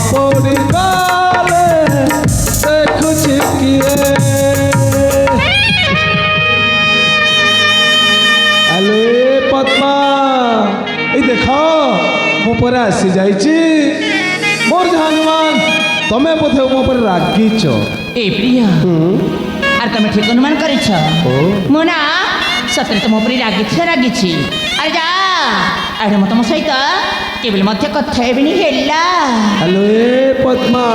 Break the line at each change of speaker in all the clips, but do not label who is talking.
পড়ি গলে দেখুছি কিয়ে আলে পদ্মা এই দেখ মো পরে আসি যাইছি মোর হনুমান তুমি বোধে মো পরে রাগিছ
ए प्रिय আর তুমি ঠিক অনুমান করেছ মো না সତରେ তো ମୋ ଉପରେ ରାଗିଛି ଆରେ ଯା ଆରେ ମୁଁ ତମ ସହିତ କେବଳ ମଧ୍ୟ କଥା ହେବିନି ହେଲା
হ্যালো এ পদ্মা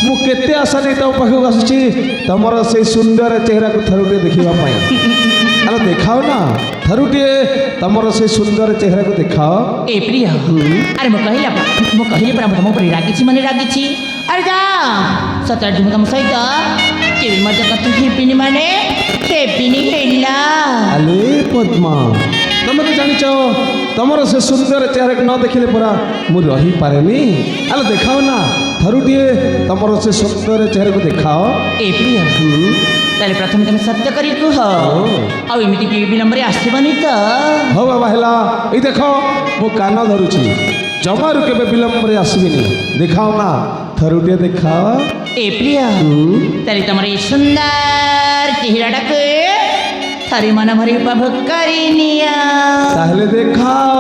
ମୁଁ କେତେ ଆଶା ନେଇ ତମ ପାଖକୁ ଆସୁଛି ତମର ସେଇ ସୁନ୍ଦର ଚେହେରାକୁ ଥରୁଟିଏ ଦେଖିବା ପାଇଁ ଆରେ ଦେଖାଅ ନା ଥରୁଟିଏ ତମର ସେଇ ସୁନ୍ଦର ଚେହେରାକୁ ଦେଖାଅ
ଏ ପ୍ରିୟ ଆରେ ମୁଁ କହିଲି ପରା ମୁଁ ତମ ଉପରେ ରାଗିଛି ଆରେ ଯା ସତରେ ମୁଁ ତମ ସହିତ କେବେ ମଧ୍ୟ କଥା ହେବିନି ମାନେ ହେବିନି ହେଲା
ହ୍ୟାଲୋ ଏ ପଦ୍ମା ତମେ ତ ଜାଣିଛ ତମର ସେ ସୁନ୍ଦର ଚେହେରାକୁ ନ ଦେଖିଲେ ପରା ମୁଁ ରହିପାରେନି ଆରେ ଦେଖାଅ ନା ଥରୁଟିଏ ତମର ସେ ସୁନ୍ଦର ଚେହେରାକୁ ଦେଖାଅ
ଏ ପ୍ରିୟ ତାହେଲେ ପ୍ରଥମେ ତମେ ସତ୍ୟ କରି କୁହ ଆଉ ଏମିତି କି ବିଳମ୍ବରେ ଆସିବନି ତ
ହଉ ବାବା ହେଲା ଏଇ ଦେଖ ମୁଁ କାନ ଧରୁଛି ଜମାରୁ କେବେ ବିଳମ୍ବରେ ଆସିବିନି ଦେଖାଅ ନା ଥରୁଟିଏ ଦେଖାଅ
ଏ ପ୍ରିୟ ତାହେଲେ ତମର ଏଇ ସୁନ୍ଦର ଚେହେରାଟାକୁ ଥରେ ମନ ଭରି ଉପଭୋଗ କରିନିଅ
ତାହେଲେ ଦେଖାଅ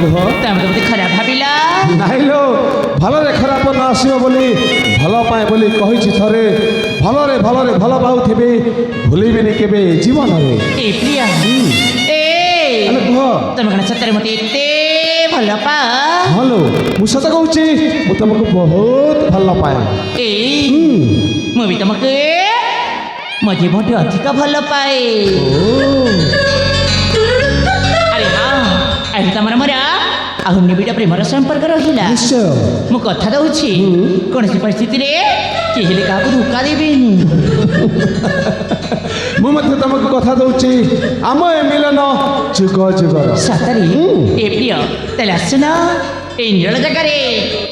କୁହ
ତମେ ତ ମୋତେ ଖରାପ ଭାବିଲ
ନାଇଲୋ ଭଲରେ ଖରାପ ନ ଆସିବ ବୋଲି ଭଲ ପାଏ ବୋଲି କହିଛି ଥରେ ଭଲରେ ଭଲରେ ଭଲ ପାଉଥିବି ଭୁଲିବିନି କେବେ ଜୀବନରେ
ଏ ପ୍ରିୟ
କୁହ
ତମେ କଣ ସତରେ ମୋତେ ଏତେ ଭଲ ପାଅ
ହଲୋ ମୁଁ ସତ କହୁଛି ମୁଁ ତମକୁ ବହୁତ ଭଲ ପାଏ
ମୁଁ ବି ତମକୁ ମୋ ଜୀବନଠୁ ଅଧିକ ଭଲ ପାଏ ଆରେ ହଁ ଆଜି ତମର ମୋର ଆଉ ନିବିଡ଼ ପ୍ରେମର ସମ୍ପର୍କ ରହିଲା ମୁଁ କଥା ଦଉଛି କୌଣସି ପରିସ୍ଥିତିରେ କେହି ହେଲେ କାହାକୁ ଧୋକା ଦେବିନି
ମୁଁ ମଧ୍ୟ ତମକୁ କଥା ଦଉଛି ଆମ ଏ ମିଳନ ଯୁଗ ଯୁଗର
ସତରେ ଏ ପ୍ରିୟ ତାହେଲେ ଆସୁନ ଏଇ ନିରଳ ଜାଗାରେ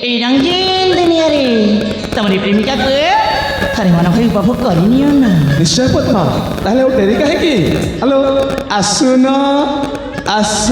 ଏଇ ରଙ୍ଗୀନ ଦୁନିଆରେ ତମର ଏ ପ୍ରେମିକାକୁ ଥରେ ମନ ଭରି ଉପଭୋଗ କରିନିଅ ନା
ନିଶ୍ଚୟ ପଦ୍ମା ତାହେଲେ ଆଉ ଡେରି କାହିଁକି ହ୍ୟାଲୋ ଆସୁନ ଆସ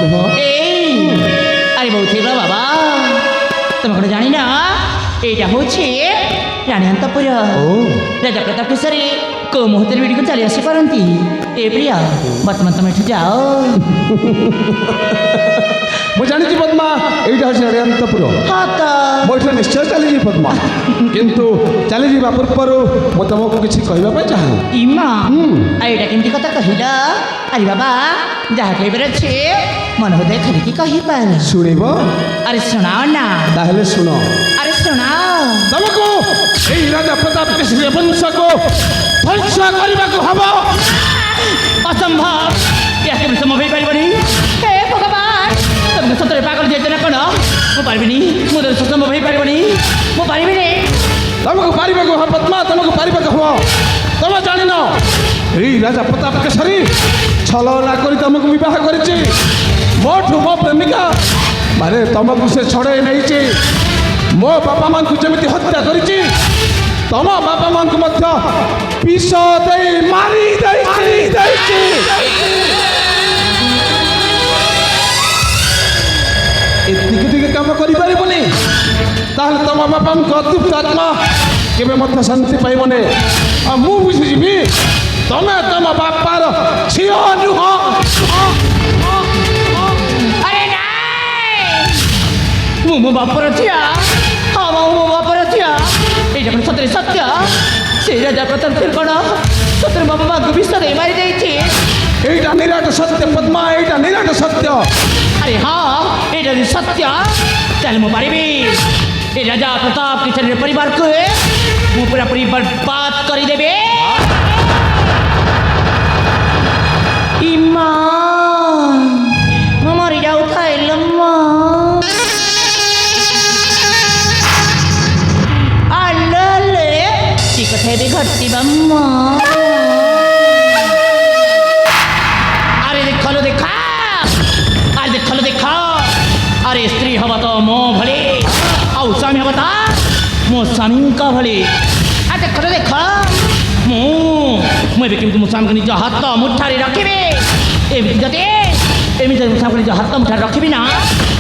କୁହ
এই আরে বৌথি বাবা তুমি কোনো জানি না এইটা হচ্ছে রানীন্তপুর
ଓ
রাজা প্রতাপ কেশরী কেউ মুহূর্তের বিড়িକୁ ଚାଲି ଆସିପାରନ୍ତି ଏ ପ୍ରିୟା ବର୍ତ୍ତମାନ ତମେ ଏଠୁ ଯାଅ
ମୁଁ ଜାଣିଛି ପଦ୍ମା ଏଇଟା ହେଉଛି ରାଣୀଅନ୍ତପୁର
ହଁ ତ
ମୁଁ ଏଠାରେ ନିଶ୍ଚୟ ଚାଲିଯିବି ପଦ୍ମା କିନ୍ତୁ ଚାଲିଯିବା ପୂର୍ବରୁ ମୁଁ ତମକୁ କିଛି କହିବା ପାଇଁ ଚାହେଁ
ଇମା ଆଉ ଏଇଟା କେମିତି କଥା କହିଲ ଆରେ ବାବା ଯାହା କହିବାର ଅଛି ମନ ହୃଦୟ ଖୋଲିକି କହିପାର
ଶୁଣିବ
ଆରେ ଶୁଣାଅ ନା
ତାହେଲେ ଶୁଣ
ଆରେ ଶୁଣାଅ
ତମକୁ ଏଇ ରାଜା ପ୍ରତାପ କେଶରୀ ବଂଶକୁ ଧ୍ୱଂସ କରିବାକୁ ହବ
ଅସମ୍ଭବ ଏହା କେମିତି ସମ୍ଭବ ହେଇପାରିବନି ହେ ଭଗବାନ ତମକୁ ସତରେ ପାଗଳ ଦିଆଯାଏ ନା କ'ଣ ମୁଁ ପାରିବିନି ମୁଁ ତ ସମ୍ଭବ ହେଇପାରିବନି ମୁଁ ପାରିବିନି
ତମକୁ ପାରିବାକୁ ହବ ପଦ୍ମା ତମକୁ ପାରିବାକୁ ହବ ତମେ ଜାଣିନ ଏଇ ରାଜା ପ୍ରତାପ କେଶରୀ ଛଳନା କରି ତମକୁ ବିବାହ କରିଛି ମୋଠୁ ମୋ ପ୍ରେମିକା ମାନେ ତମକୁ ସେ ଛଡ଼େଇ ନେଇଛି ମୋ ବାପା ମାଙ୍କୁ ଯେମିତି ହତ୍ୟା କରିଛି ତମ ବାପା ମାଙ୍କୁ ମଧ୍ୟ ବିଷ ଦେଇ ମାରି ଦେଇଛି ଏତିକି ଟିକେ କାମ କରିପାରିବନି ତାହେଲେ ତମ ବାପାଙ୍କ ଅତୃପ୍ତ ଆତ୍ମା କେବେ ମଧ୍ୟ ଶାନ୍ତି ପାଇବନି ଆଉ ମୁଁ ବୁଝିଯିବି ତମେ ତମ ବାପାର ଝିଅ ନୁହଁ
ଆରେ ନାଇଁ ମୁଁ ମୋ ବାପର ଝିଅ ହଁ ମୋ ବାପର ଝିଅ ଏଇଟା କ'ଣ ସତରେ ସତ୍ୟ ସେ ରାଜା ପ୍ରତାପ କ'ଣ ସତରେ ବାବା ମାଙ୍କୁ ବିଷ ଦେଇ ମାରି ଦେଇଛି
ଏଇଟା ନିରାଟ ସତ୍ୟ ପଦ୍ମା ଏଇଟା ନିରାଟ ସତ୍ୟ
ଆରେ ହଁ ଏଇଟା ଯଦି ସତ୍ୟ ତାହେଲେ ମୁଁ ପାରିବି ଏ ରାଜା ପ୍ରତାପ କିଶୋରୀର ପରିବାରକୁ ମୁଁ ପୁରାପୁରି ବର୍ବାଦ କରିଦେବି ଇମା ମୁଁ ମରିଯାଉଥାଏ ଲୋ ଆଲୋଲେ କି କଥା ଏବେ ଘଟିବା ଆରେ ଦେଖlo ଦେଖା ଆରେ ଦେଖlo ଦେଖା ଆରେ ସ୍ତ୍ରୀ ହବ ତ ମୋ ଭଳି ଆଉ ସ୍ୱାମୀ ହବ ତ ମୋ ସ୍ୱାମୀଙ୍କ ଭଳି ଆରେ ଦେଖlo ଦେଖ ମୁଁ ଏବେ କେମିତି ମୋ ସ୍ୱାମୀକୁ ନିଜ ହାତ ମୁଠାରେ ରଖିବି ଏମିତି ମୋ ସ୍ୱାମୀକୁ ନିଜ ହାତ ମୁଠାରେ ରଖିବି ନା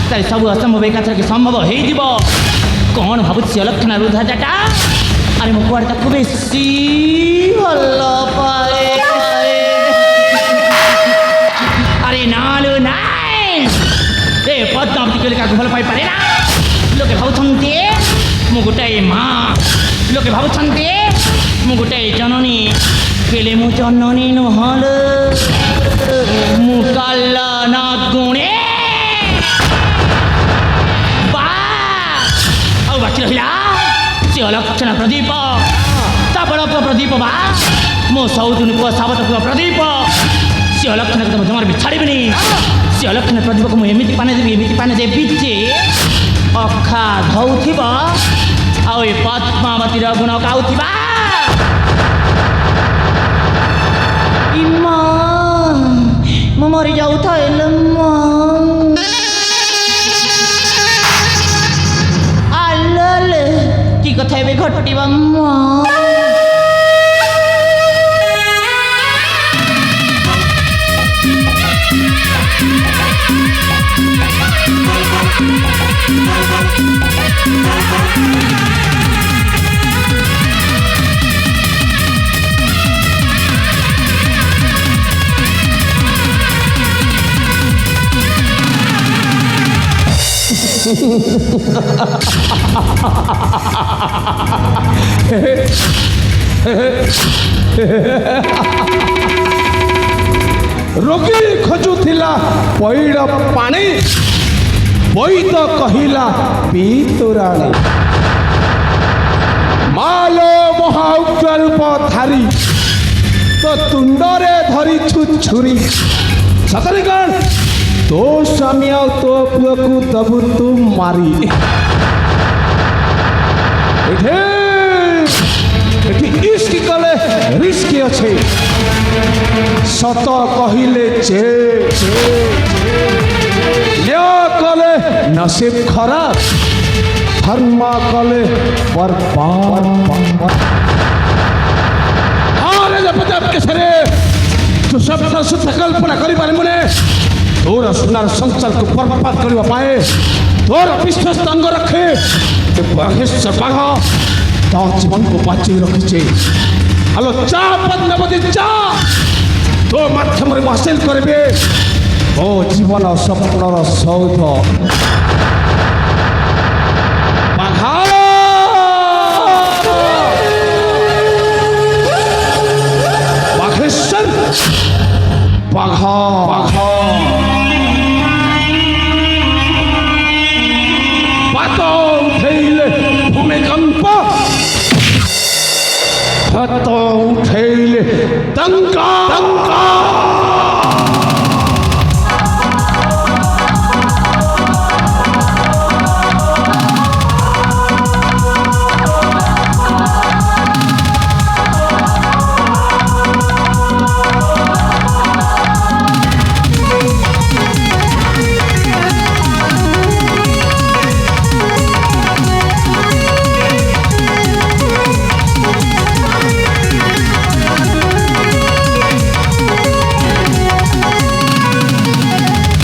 ତାହେଲେ ସବୁ ଅସମ୍ଭବ ଏକାଥରକେ ସମ୍ଭବ ହେଇଯିବ କ'ଣ ଭାବୁଛି ଅଲକ୍ଷଣା ରୁଦ୍ଧାଜାଟା ଆରେ ମୁଁ କୁଆଡ଼େ ତାକୁ ବେଶୀ ଭଲ ପାଏ আরে না লো নাই এ পদ্মাবতী কেলে কাকু ভাল পাইপারে না লোকে ভাবুଛନ୍ତି ମୁଁ ଗୋଟାଏ ମା ଲୋକେ ଭାବୁଛନ୍ତି ମୁଁ ଗୋଟାଏ ଜନନୀ ହେଲେ ମୁଁ ଜନନୀ ନୁହଁଲୋ ମୁଁ କାଲ ନା ଗୁଣେ ବା ଆଉ ବାକି ରହିଲା ସେ ଅଲକ୍ଷଣ ପ୍ରଦୀପ ତା ବଡ଼ ପୁଅ ପ୍ରଦୀପ ବା ମୋ ସୌଦୁନି ପୁଅ ସାବତ ପୁଅ ପ୍ରଦୀପ ସେ ଅଲକ୍ଷଣକୁ ତମ ଜମାରେ ବି ଛାଡ଼ିବିନି ସେ ଅଲକ୍ଷଣ ପ୍ରଦୀପକୁ ମୁଁ ଏମିତି ପାନେ ଦେବି ଯେ ଅଖା ଧଉଥିବ ଆଉ ଏ ପଦ୍ମାବତୀର ଗୁଣ ଗାଉଥିବା ଇମା ମୁଁ ମରିଯାଉଥାଏ ଆଲୋଲେ କି କଥା ଏବେ ଘଟିବ
ରୋଗୀ ଖୋଜୁଥିଲା ପଇଡ଼ ପାଣି ବୈଦ କହିଲା ପିଇ ତୋରାଣି ମାଲୋ ମହା ଉଗ୍ର ରୂପ ଧାରି ତୋ ତୁଣ୍ଡରେ ଧରିଛୁ ଛୁରୀ ସତରେ କ'ଣ ତୋ ସ୍ୱାମୀ ଆଉ ତୋ ପୁଅକୁ ଦବୁ ତୁ ମାରି ଏଠି ଇସ୍କ କଲେ ରିସ୍କ ଅଛି ସତ କହିଲେ ଚେ କଲେ ନସିବ ଖରାପ ଧର୍ମ କଲେ ବରବାଦ ହଁ ରାଜା ପ୍ରତାପ କେଶରୀ ତୁ ସ୍ୱପ୍ନ ସୁଦ୍ଧା କଳ୍ପନା କରିପାରିବୁନି तोर सुनार संसार को बर्बाद करने पाए तोर विश्वस्त अंग रखे बाघेश्वर बाघ तो जीवन को बाँची रखी हेलो चा पद्मावती चा तो माध्यम हासिल करेंगे ओ जीवन स्वप्नर सौध बाघेश्वर बाघ बाघ पात उठेले भूमिकंप पात उठेले दंगा